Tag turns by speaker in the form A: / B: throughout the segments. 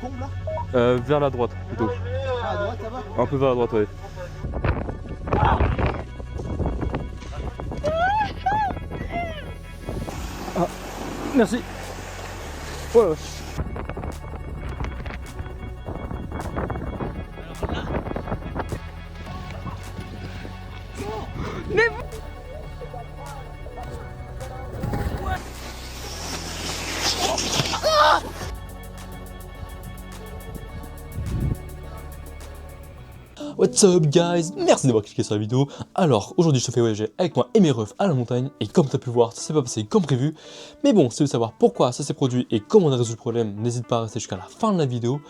A: comble là?
B: Vers la droite plutôt.
A: Ah, à droite là-bas?
B: Un peu vers la droite, ouais. Ah, merci. Oh la vache. What's up guys, merci d'avoir cliqué sur la vidéo. Alors aujourd'hui je te fais voyager avec moi et mes refs à la montagne. Et comme tu as pu voir, ça s'est pas passé comme prévu. Mais bon, si tu veux savoir pourquoi ça s'est produit et comment on a résolu le problème, n'hésite pas à rester jusqu'à la fin de la vidéo.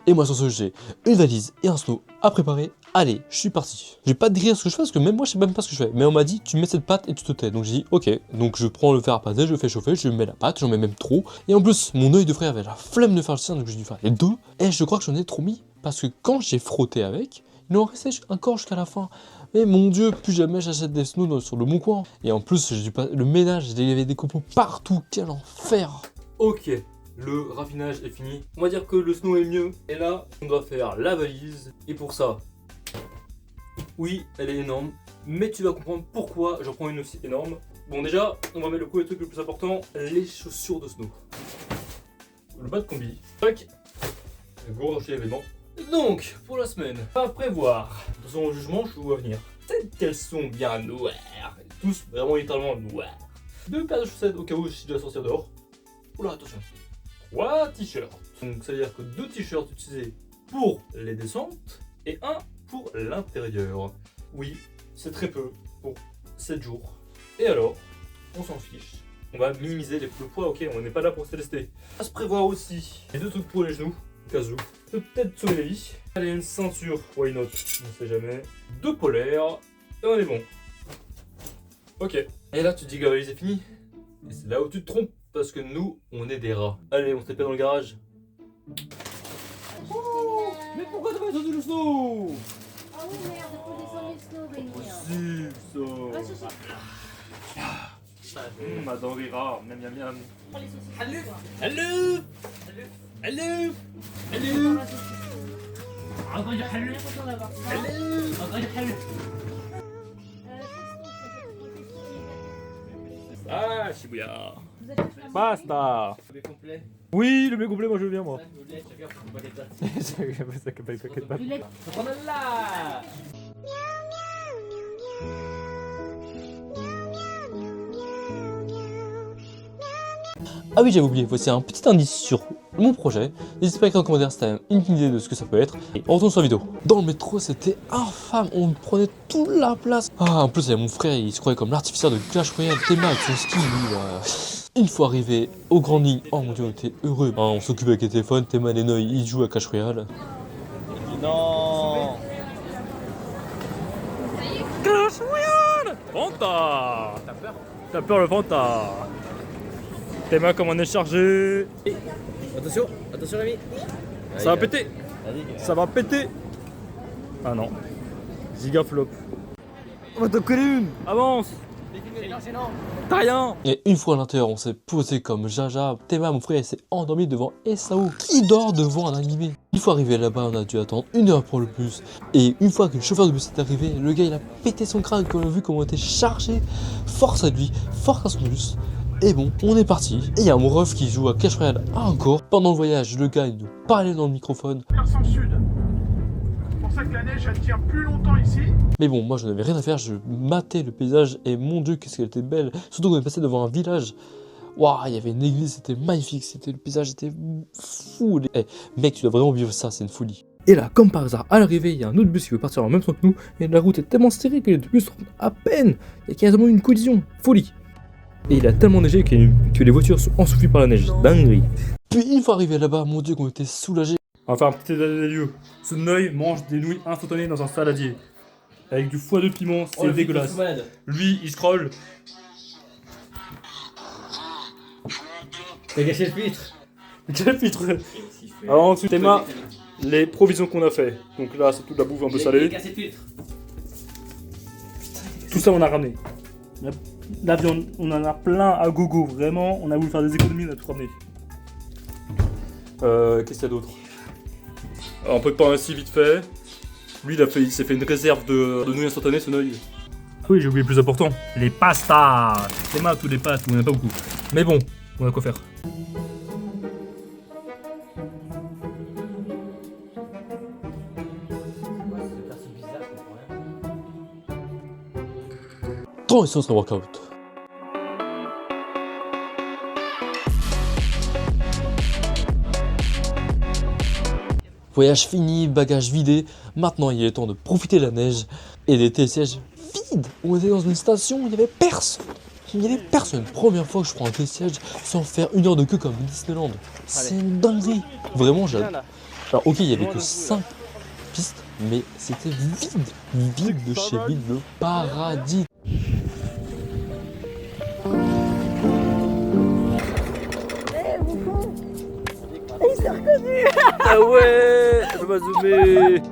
B: Et moi sur ce, j'ai une valise et un snow à préparer. Allez, je suis parti. Je vais pas te dire ce que je fais parce que même moi je sais même pas ce que je fais. Mais on m'a dit tu mets cette pâte et tu te tais. Donc j'ai dit ok. Donc je prends le fer à pâté, je le fais chauffer, je mets la pâte, j'en mets même trop. Et en plus mon œil de frère avait la flemme de faire le sien, donc j'ai dû faire les deux. Et je crois que j'en ai trop mis. Parce que quand j'ai frotté avec, il en restait encore jusqu'à la fin. Mais mon dieu, plus jamais j'achète des snows sur le bon coin. Et en plus, j'ai dû pas le ménage, il y avait des copeaux partout. Quel enfer! Ok, le raffinage est fini. On va dire que le snow est mieux. Et là, on doit faire la valise. Et pour ça, oui, elle est énorme. Mais tu vas comprendre pourquoi j'en prends une aussi énorme. Bon, déjà, on va mettre le premier truc le plus important, les chaussures de snow. Le bas de combi. Tac. Gros rocher l'événement. Donc, pour la semaine, à prévoir, dans son jugement, je vous vois venir. Ces caleçons bien noirs, tous vraiment littéralement noirs. 2 paires de chaussettes au cas où je dois sortir dehors. Oula, attention. 3 t-shirts. Donc, ça veut dire que 2 t-shirts utilisés pour les descentes et 1 pour l'intérieur. Oui, c'est très peu pour 7 jours. Et alors, on s'en fiche. On va minimiser le poids, ok, on n'est pas là pour se tester. À se prévoir aussi, les 2 trucs pour les genoux. Cas où, peut-être sauver la vie. Allez, une ceinture, why not, on ne sait jamais. 2 polaires, et on est bon. Ok. Et là, tu te dis que la valise est finie. Et c'est là où tu te trompes, parce que nous, on est des rats. Allez, on se tape dans le garage. Oh, mais pourquoi t'as pas descendu le snow?
C: Ah oui, merde, faut descendre le snow, Rémi.
B: Si, ça. Attends, rira, miam miam miam.
C: Prends les saucisses.
B: Allô.
C: Allô.
B: Allô. Allô. Allô.
C: Encore du halou. Encore du halou.
B: Ah, Shibuya.
C: Vous allez faire
B: Basta.
D: Le blé complet.
B: Oui, le blé complet, moi je veux bien, moi.
D: Le blé, chacun pour son paquet de pâtes.
B: Ça pas une paquet de pâtes.
C: du lait.
D: On en a là.
B: Ah oui, j'avais oublié, voici un petit indice sur mon projet. N'hésitez pas à écrire en commentaire si t'as une idée de ce que ça peut être. Et on retourne sur la vidéo. Dans le métro, c'était infâme, on prenait toute la place. Ah, en plus, il y a mon frère, il se croyait comme l'artificier de Clash Royale. Théma avec son ski, lui, là. Une fois arrivé aux grandes lignes, oh mon dieu, on était heureux. Hein, on s'occupe avec les téléphones, Théma et Noy, ils jouent à Clash Royale.
D: Non.
B: Clash Royale Fanta.
D: T'as peur?
B: T'as peur le Fanta? Théma, comme on est chargé.
D: Attention, attention Rémi.
B: Ça va péter. Ça va péter. Ah non. Giga flop. On va t'en coller une. Avance.
D: C'est non.
B: T'as rien. Et une fois à l'intérieur, on s'est posé comme Jaja. Théma, mon frère, il s'est endormi devant SAO. Qui dort devant un animé? Une fois arrivé là-bas, on a dû attendre 1 heure pour le bus. Et une fois que le chauffeur de bus est arrivé, le gars il a pété son crâne quand on a vu comment on était chargé. Force à lui, force à son bus. Et bon, on est parti. Et il y a mon ref qui joue à Clash Royale encore. Pendant le voyage, le gars il nous parlait dans le microphone.
E: Versant sud. C'est pour ça que la neige elle tient plus longtemps ici.
B: Mais bon, moi je n'avais rien à faire, je matais le paysage et mon dieu qu'est-ce qu'elle était belle. Surtout qu'on est passé devant un village. Waouh, il y avait une église, c'était magnifique, le paysage était fou. Eh, mec, tu dois vraiment vivre ça, c'est une folie. Et là, comme par hasard, à l'arrivée, il y a un autre bus qui veut partir en même temps que nous. Et la route est tellement serrée que les deux bus rentrent à peine. Il y a quasiment une collision, folie. Et il a tellement neigé que les voitures sont ensoufflées par la neige, dinguerie. Puis une fois arrivé là-bas, mon dieu qu'on était soulagés. On va faire un petit état des lieux. Sunnoy mange des nouilles instantanées dans un saladier. Avec du foie de piment, c'est dégueulasse. Lui, il scrolle.
D: T'as gâché le filtre.
B: Quel filtre. Alors ensuite, Théma, les provisions qu'on a fait. Donc là, c'est toute la bouffe un peu salée.
D: J'ai cassé le filtre.
B: Tout ça, on a ramené. La viande, on en a plein à gogo, vraiment. On a voulu faire des économies, on a tout ramené. Qu'est-ce qu'il y a d'autre? Alors, on prépare ainsi vite fait. Lui, il s'est fait une réserve de nouilles instantanées, ce Noël. Oui, j'ai oublié le plus important. Les pastas. Les maths ou les pâtes, on en a pas beaucoup. Mais bon, on a quoi faire. Transition sur un workout. Voyage fini, bagages vidés, maintenant il est temps de profiter de la neige et des télésièges vides. On était dans une station, il n'y avait personne. Il n'y avait personne. Première fois que je prends un télésiège sans faire 1 heure de queue comme Disneyland. C'est une dinguerie. Vraiment, j'adore. Alors ok, il n'y avait que 5 pistes, mais c'était vide. Vide de chez vide, le paradis.
D: Ah ouais, ça m'a zoomé.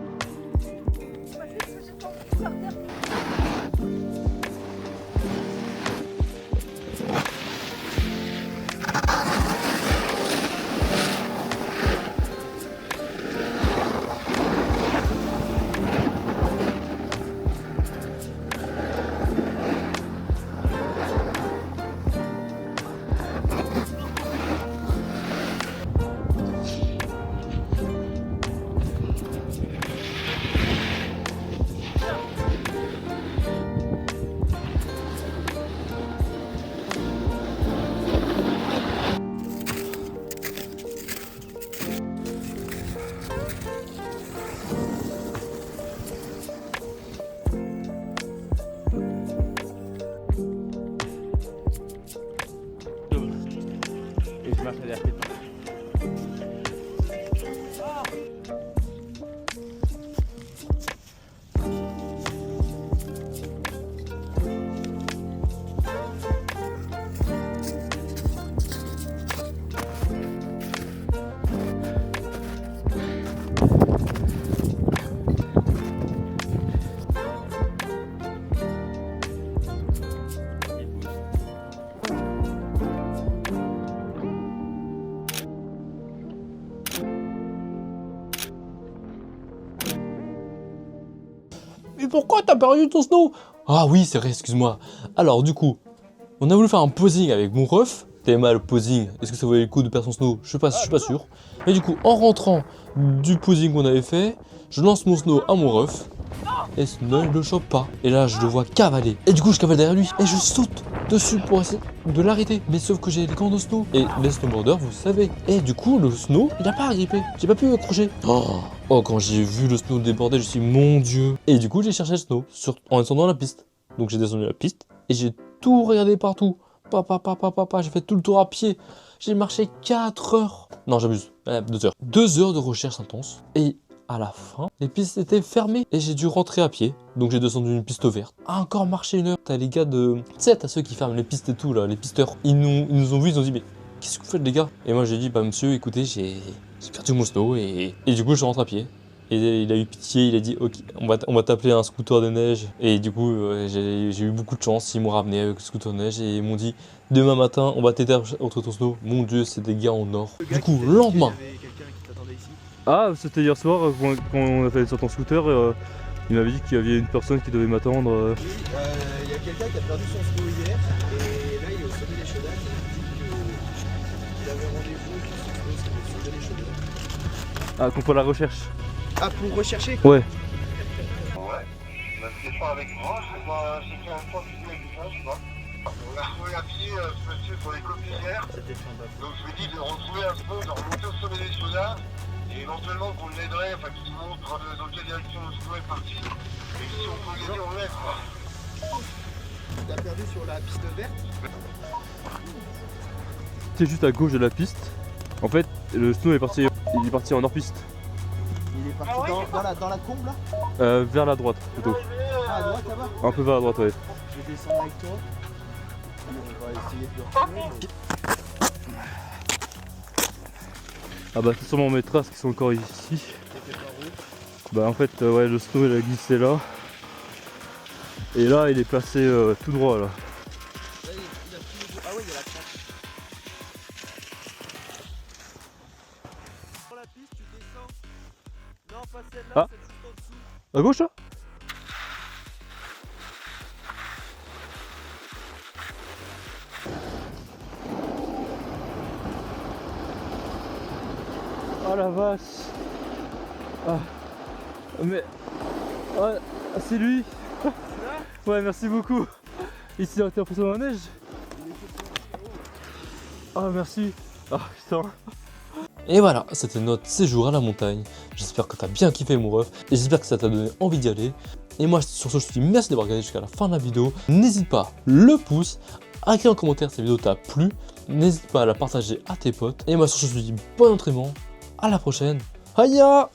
D: Et je marche derrière.
B: Mais pourquoi t'as perdu ton snow? Ah oui, c'est vrai, excuse-moi. Alors du coup, on a voulu faire un posing avec mon ref. T'avais mal le posing, est-ce que ça valait le coup de perdre son snow? Je suis pas sûr. Mais du coup, en rentrant du posing qu'on avait fait, je lance mon snow à mon ref. Et Snow il le chope pas. Et là je le vois cavaler. Et du coup je cavale derrière lui. Et je saute dessus pour essayer de l'arrêter. Mais sauf que j'ai les gants de Snow. Et les snowboarders vous savez. Et du coup le Snow il a pas agrippé. J'ai pas pu accrocher. Oh quand j'ai vu le Snow déborder je me suis dit mon dieu. Et du coup j'ai cherché le Snow en descendant la piste. Donc j'ai descendu la piste. Et j'ai tout regardé partout. Papa, j'ai fait tout le tour à pied. J'ai marché 4 heures. Non j'abuse. 2 heures. 2 heures de recherche intense. Et à la fin, les pistes étaient fermées et j'ai dû rentrer à pied. Donc j'ai descendu une piste verte. Encore marché 1 heure. T'as les gars de... Tu sais, t'as ceux qui ferment les pistes et tout là, les pisteurs. Ils nous ont vus, ils ont dit mais qu'est-ce que vous faites les gars? Et moi j'ai dit bah monsieur écoutez j'ai perdu mon snow et du coup je rentre à pied. Et il a eu pitié, il a dit ok on va t'appeler un scooter de neige. Et du coup j'ai eu beaucoup de chance, ils m'ont ramené avec le scooter de neige et ils m'ont dit demain matin on va t'aider à retrouver ton snow. Mon dieu c'est des gars en or. Du coup le lendemain.
A: Ah, c'était hier soir quand on a fait sur ton scooter, il m'avait dit qu'il y avait une personne qui devait m'attendre.
F: Oui, il y a quelqu'un qui a perdu son snow hier et là il est au sommet des Chaudanes. Il avait rendez-vous sur le sommet des Chaudanes.
A: Ah, qu'on fait la recherche.
F: Ah, pour rechercher?
A: Ouais.
G: Ouais, c'est pas avec moi, j'ai fait un point avec moi, je sais pas. On a retrouvé à pied ce monsieur sur les copières. Donc je lui ai dit de retrouver un snow, de remonter au sommet des Chaudanes. Et éventuellement qu'on l'aiderait, enfin qu'il nous montre dans quelle direction le snow est parti. Et si on peut l'aider, on l'aide.
F: T'as perdu sur la piste verte?
A: C'est juste à gauche de la piste. En fait, le snow est parti en hors-piste.
F: Il est parti dans la combe là?
A: Vers la droite plutôt.
F: Ah, à droite là-bas?
A: Un peu vers la droite, ouais.
F: Je vais descendre avec toi. On va essayer de le retrouver.
A: Ah bah c'est sûrement mes traces qui sont encore ici. Bah en fait ouais le snow il a glissé là. Et là il est placé tout droit là.
F: Ah ouais il y a la trace. Sur la piste tu descends
A: À gauche là? Oh la vache. Ah. Mais... Ah, c'est lui. Ouais, merci beaucoup. Ici, t'es en dans la neige. Ah, merci. Ah, putain.
B: Et voilà, c'était notre séjour à la montagne. J'espère que t'as bien kiffé mon ref, et j'espère que ça t'a donné envie d'y aller. Et moi sur ce je te dis merci d'avoir regardé jusqu'à la fin de la vidéo. N'hésite pas, le pouce, à écrire en commentaire si la vidéo t'a plu. N'hésite pas à la partager à tes potes. Et moi sur ce je te dis bon entraînement, à la prochaine. Hiya!